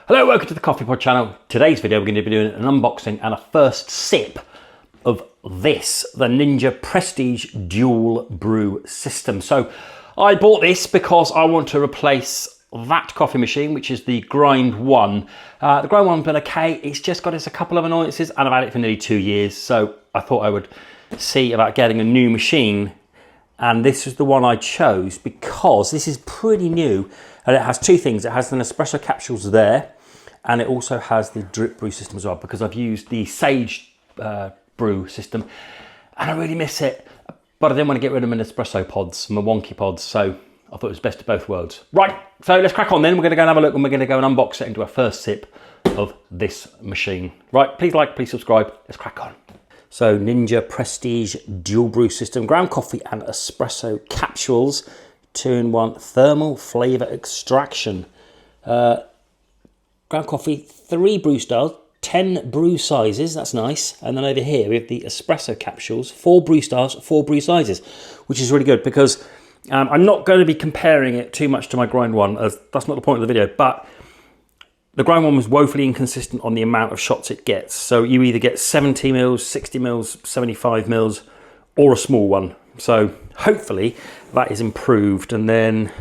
Hello, welcome to the Coffee Pod channel. Today's video we're going to be doing an unboxing and a first sip of this, the Ninja Prestige Dual Brew system. So I bought this because I want to replace that coffee machine, which is the Grind One. The Grind One's been okay, it's just got us a couple of annoyances and I've had it for nearly 2 years. So I thought I would see about getting a new machine. And this is the one I chose because this is pretty new and it has two things. It has the Nespresso capsules there and it also has the drip brew system as well, because I've used the Sage brew system and I really miss it. But I didn't want to get rid of my Nespresso pods, my wonky pods, so I thought it was best of both worlds. Right, so let's crack on then. We're going to go and have a look and we're going to go and unbox it and do a first sip of this machine. Right, please like, please subscribe. Let's crack on. So Ninja Prestige Dual Brew System, ground coffee and espresso capsules, 2-in-1 thermal flavour extraction. Ground coffee, 3 brew styles, 10 brew sizes, that's nice. And then over here we have the espresso capsules, 4 brew styles, 4 brew sizes, which is really good because I'm not going to be comparing it too much to my Grind One, as that's not the point of the video, but the Grind One was woefully inconsistent on the amount of shots it gets. So you either get 70 mils, 60 mils, 75 mils, or a small one. So hopefully that is improved. And then,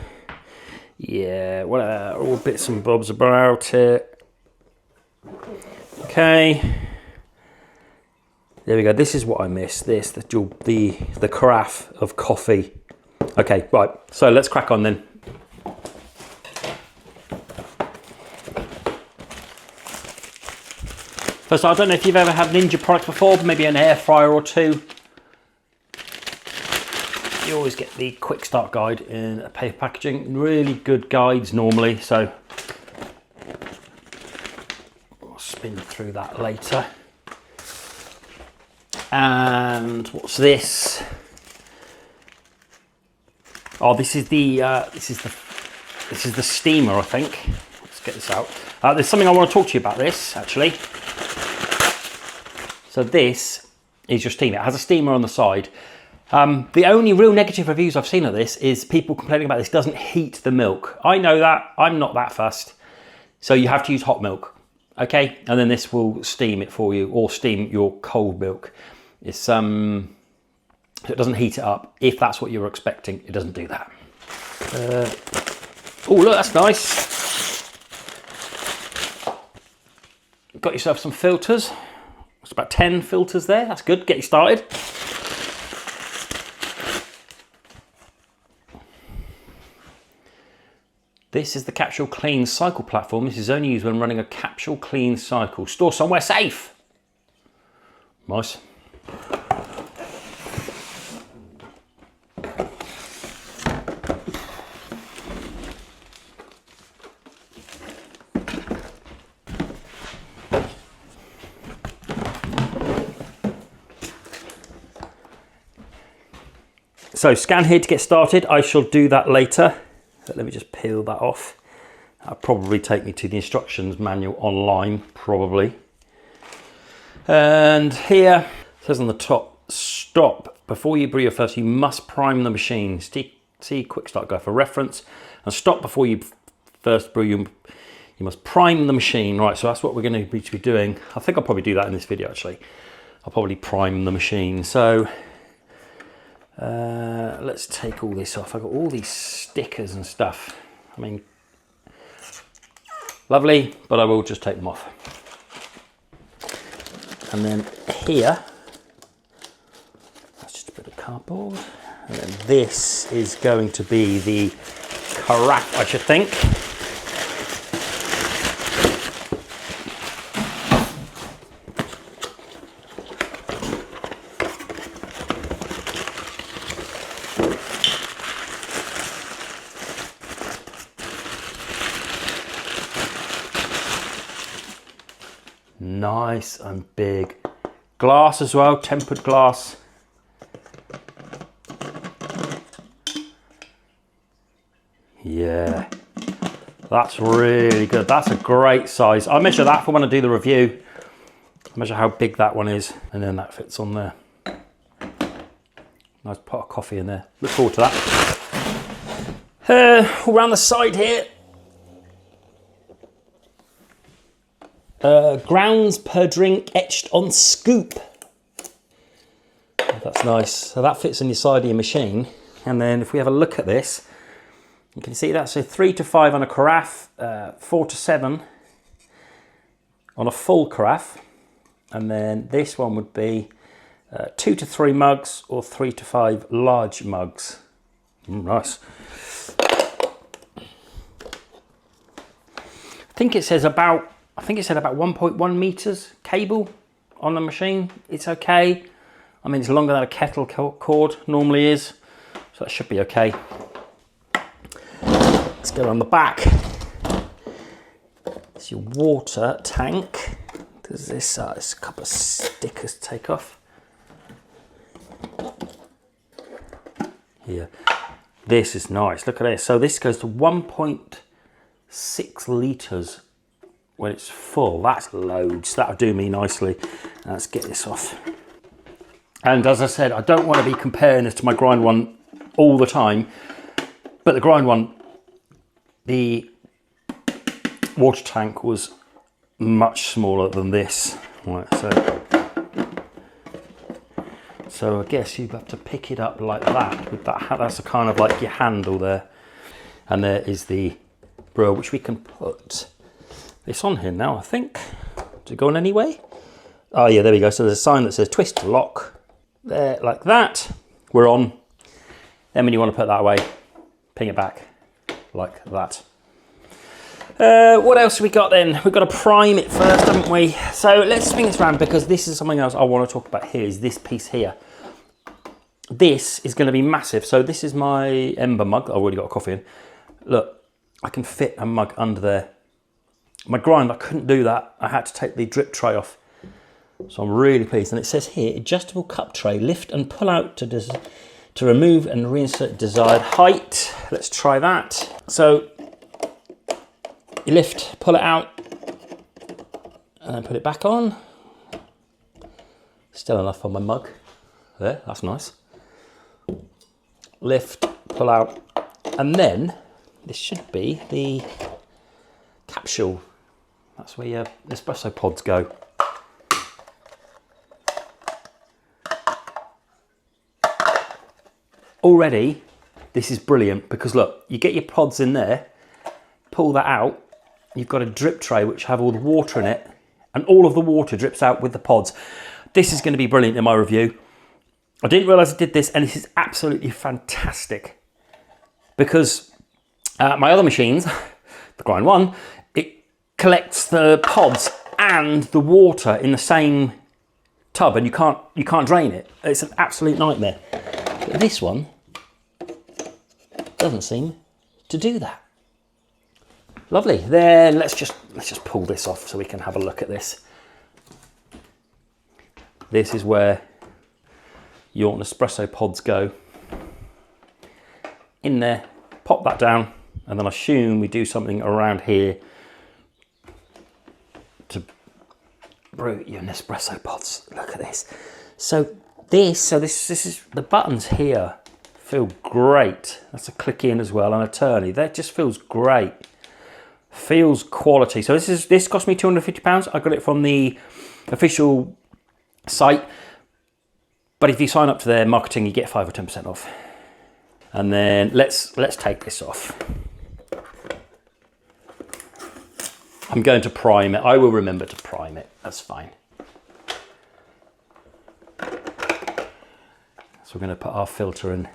yeah, well, all bits and bobs about it. Okay. There we go. This is what I miss. This, the carafe of coffee. Okay, right. So let's crack on then. First, I don't know if you've ever had Ninja products before, maybe an air fryer or two. You always get the quick start guide in a paper packaging. Really good guides normally, so I'll spin through that later. And what's this? Oh, this is the steamer, I think. Let's get this out. There's something I want to talk to you about this actually. So this is your steamer. It has a steamer on the side. The only real negative reviews I've seen of this is people complaining about this doesn't heat the milk. I know that, I'm not that fussed. So you have to use hot milk, okay? And then this will steam it for you, or steam your cold milk. It's so it doesn't heat it up. If that's what you were expecting, it doesn't do that. Oh, look, that's nice. Got yourself some filters. It's about 10 filters there. That's good. Get you started. This is the capsule clean cycle platform. This is only used when running a capsule clean cycle. Store somewhere safe. Nice. So scan here to get started. I shall do that later. So let me just peel that off. That'll probably take me to the instructions manual online, probably. And here it says on the top, stop. Before you brew your first, you must prime the machine. See quick start guide for reference. And stop before you first brew. You must prime the machine. Right, so that's what we're going to be doing. I think I'll probably do that in this video actually. I'll probably prime the machine. So let's take all this off. I've got all these stickers and stuff. I mean, lovely, but I will just take them off. And then here, that's just a bit of cardboard. And then this is going to be the carafe, I should think. Nice and big. Glass as well, tempered glass. Yeah, that's really good. That's a great size. I'll measure that for when I do the review. I'll measure how big that one is, and then that fits on there. Nice pot of coffee in there. Look forward to that. All around the side here, grounds per drink etched on scoop. That's nice. So that fits on your side of your machine. And then if we have a look at this, you can see that. So 3 to 5 on a carafe, 4 to 7 on a full carafe. And then this one would be 2 to 3 mugs or 3 to 5 large mugs. Nice. I think it said about 1.1 meters cable on the machine. It's okay. I mean, it's longer than a kettle cord normally is, so that should be okay. Let's go on the back. It's your water tank. There's this a couple of stickers to take off. Here. This is nice. Look at this. So this goes to 1.6 litres when it's full. That's loads. That'll do me nicely. Let's get this off. And as I said, I don't want to be comparing this to my grind one all the time, but the grind one, the water tank was much smaller than this. Right, so I guess you have to pick it up like that. With that, that's a kind of like your handle there. And there is the brewer, which we can put this on here now, I think. Is it going anyway? Oh yeah, there we go. So there's a sign that says twist to lock. There, like that. We're on. Then when you want to put that away, ping it back like that. What else have we got then? We've got to prime it first, haven't we? So let's swing this around, because this is something else I want to talk about here, is this piece here. This is going to be massive. So this is my Ember mug. I've already got a coffee in. Look, I can fit a mug under there. My grind, I couldn't do that. I had to take the drip tray off. So I'm really pleased. And it says here, adjustable cup tray, lift and pull out to remove and reinsert desired height. Let's try that. So you lift, pull it out, and then put it back on. Still enough on my mug. There, that's nice. Lift, pull out, and then this should be the capsule. That's where your espresso pods go. Already, this is brilliant, because look, you get your pods in there, pull that out, you've got a drip tray which have all the water in it, and all of the water drips out with the pods. This is going to be brilliant in my review. I didn't realise I did this, and this is absolutely fantastic, because my other machines, the grind one, it collects the pods and the water in the same tub, and you can't drain it. It's an absolute nightmare. But this one doesn't seem to do that. Lovely. Then let's just pull this off so we can have a look at this. This is where your Nespresso pods go. In there, pop that down, and then I assume we do something around here to brew your Nespresso pods. Look at this. So this is the buttons here feel great. That's a click in as well, and a turny. That just feels great. Feels quality. So this cost me £250. I got it from the official site, but if you sign up to their marketing, you get 5 or 10% off. And then let's take this off. I'm going to prime it. I will remember to prime it. That's fine. So we're going to put our filter in.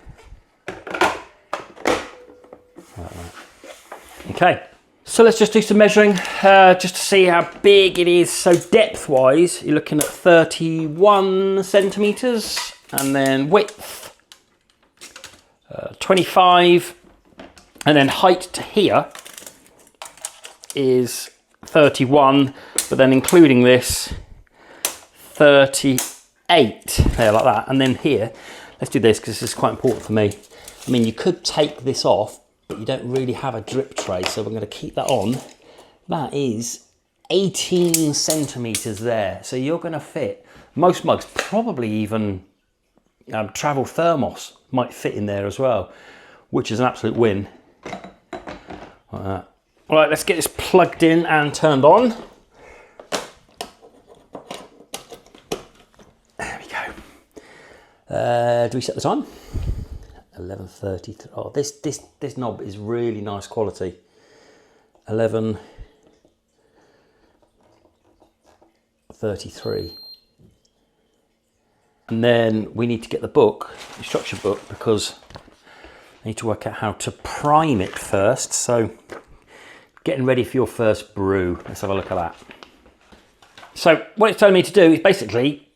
Okay, so let's just do some measuring just to see how big it is. So depth wise, you're looking at 31 centimeters, and then width 25, and then height to here is 31, but then including this 38 there, like that. And then here, let's do this because this is quite important for me. I mean, you could take this off, but you don't really have a drip tray, so we're going to keep that on. That is 18 centimeters there, so you're going to fit most mugs, probably even travel thermos might fit in there as well, which is an absolute win. Like that. All right, let's get this plugged in and turned on. Do we set the time? 11:33. Oh, this knob is really nice quality. 11:33. And then we need to get the book, the instruction book, because I need to work out how to prime it first. So getting ready for your first brew. Let's have a look at that. So what it's telling me to do is basically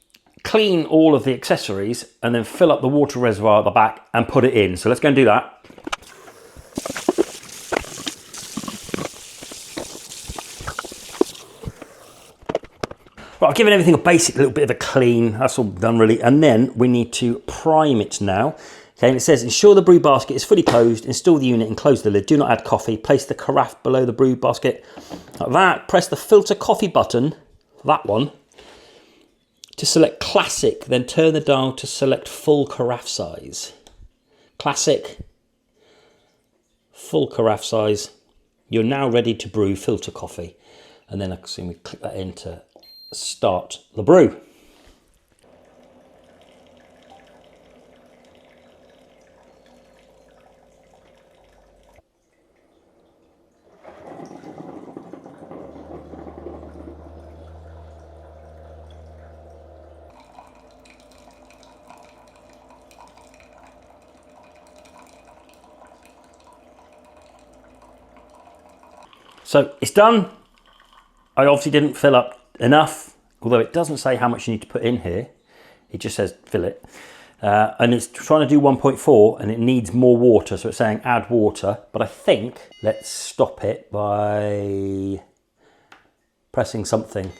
clean all of the accessories and then fill up the water reservoir at the back and put it in. So let's go and do that. Right, I've given everything a basic little bit of a clean. That's all done really. And then we need to prime it now. Okay, and it says, ensure the brew basket is fully closed, install the unit and close the lid. Do not add coffee. Place the carafe below the brew basket. Like that. Press the filter coffee button, that one, to select classic. Then turn the dial to select full carafe size. Classic, full carafe size. You're now ready to brew filter coffee. And then I assume we click that in to start the brew. So it's done. I obviously didn't fill up enough, although it doesn't say how much you need to put in here. It just says fill it. And it's trying to do 1.4 and it needs more water. So it's saying add water, but I think let's stop it by pressing something.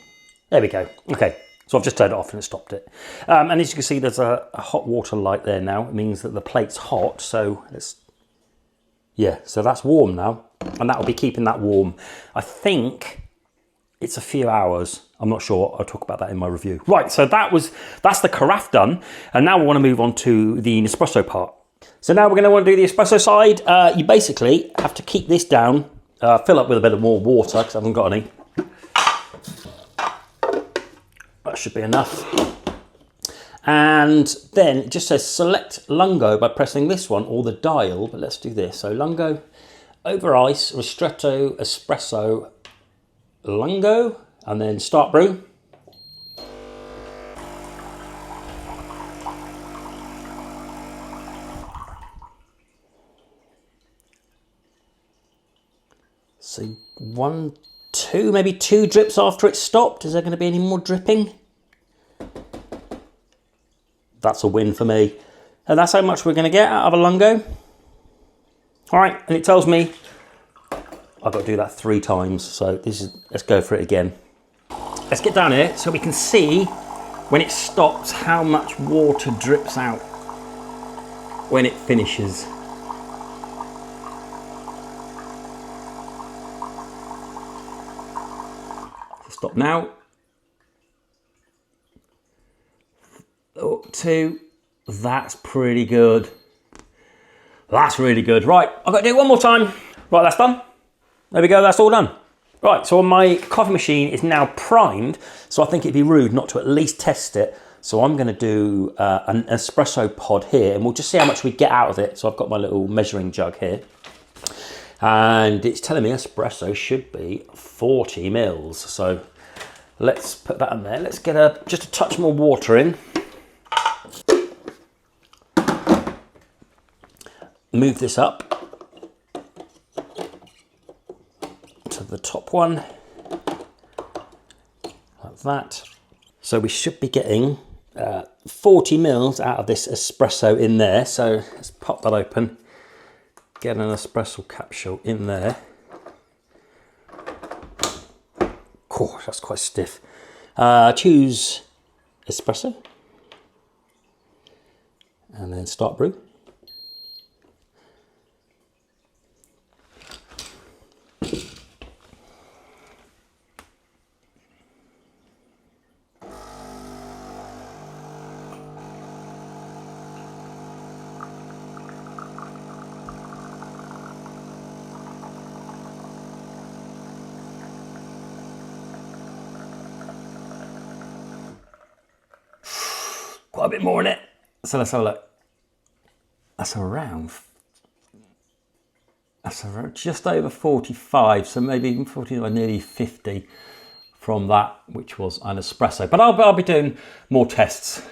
There we go. Okay. So I've just turned it off and it stopped it. And as you can see, there's a hot water light there now. It means that the plate's hot. So so that's warm now. And that will be keeping that warm. I think it's a few hours. I'm not sure. I'll talk about that in my review. Right, so that's the carafe done. And now we want to move on to the Nespresso part. So now we're going to want to do the espresso side. You basically have to keep this down, fill up with a bit of more water because I haven't got any. That should be enough. And then it just says select lungo by pressing this one or the dial, but let's do this. So lungo, over ice, ristretto, espresso, lungo, and then start brew. So 1, 2, maybe 2 drips after it's stopped. Is there going to be any more dripping? That's a win for me. And that's how much we're going to get out of a lungo. All right, and it tells me I've got to do that 3 times. So let's go for it again. Let's get down here so we can see when it stops how much water drips out when it finishes. So stop now. 2. That's pretty good. That's really good. Right, I've got to do it one more time. Right, that's done. There we go, that's all done. Right, so my coffee machine is now primed, so I think it'd be rude not to at least test it. So I'm going to do an espresso pod here, and we'll just see how much we get out of it. So I've got my little measuring jug here. And it's telling me espresso should be 40 mils. So let's put that in there. Let's get just a touch more water in. Move this up to the top one, like that. So we should be getting 40 mils out of this espresso in there. So let's pop that open, get an espresso capsule in there. Cool, that's quite stiff. Choose espresso and then start brew. Quite a bit more in it. So let's have a look. That's around just over 45, so maybe even 40 or nearly 50 from that, which was an espresso. But I'll be doing more tests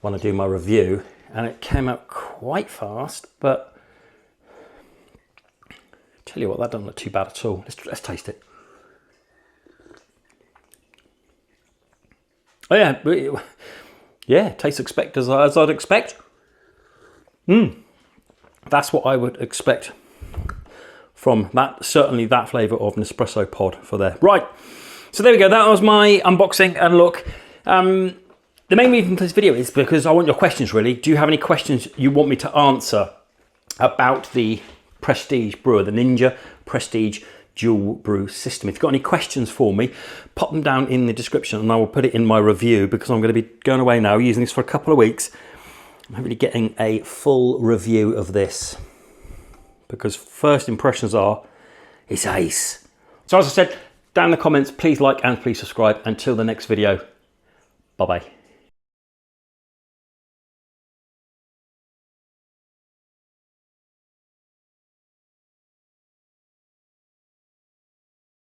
when I do my review, and it came out quite fast, but tell you what, that doesn't look too bad at all. Let's taste it. Oh yeah, yeah, tastes as I'd expect. That's what I would expect from that, certainly that flavour of an espresso pod for there. Right, so there we go, that was my unboxing and look. The main reason for this video is because I want your questions really. Do you have any questions you want me to answer about the Prestige brewer, the Ninja Prestige dual brew system? If you've got any questions for me, pop them down in the description and I will put it in my review, because I'm going to be going away now using this for a couple of weeks. I'm hopefully getting a full review of this, because first impressions are, it's ace. So as I said, down in the comments, please like and please subscribe. Until the next video, bye bye.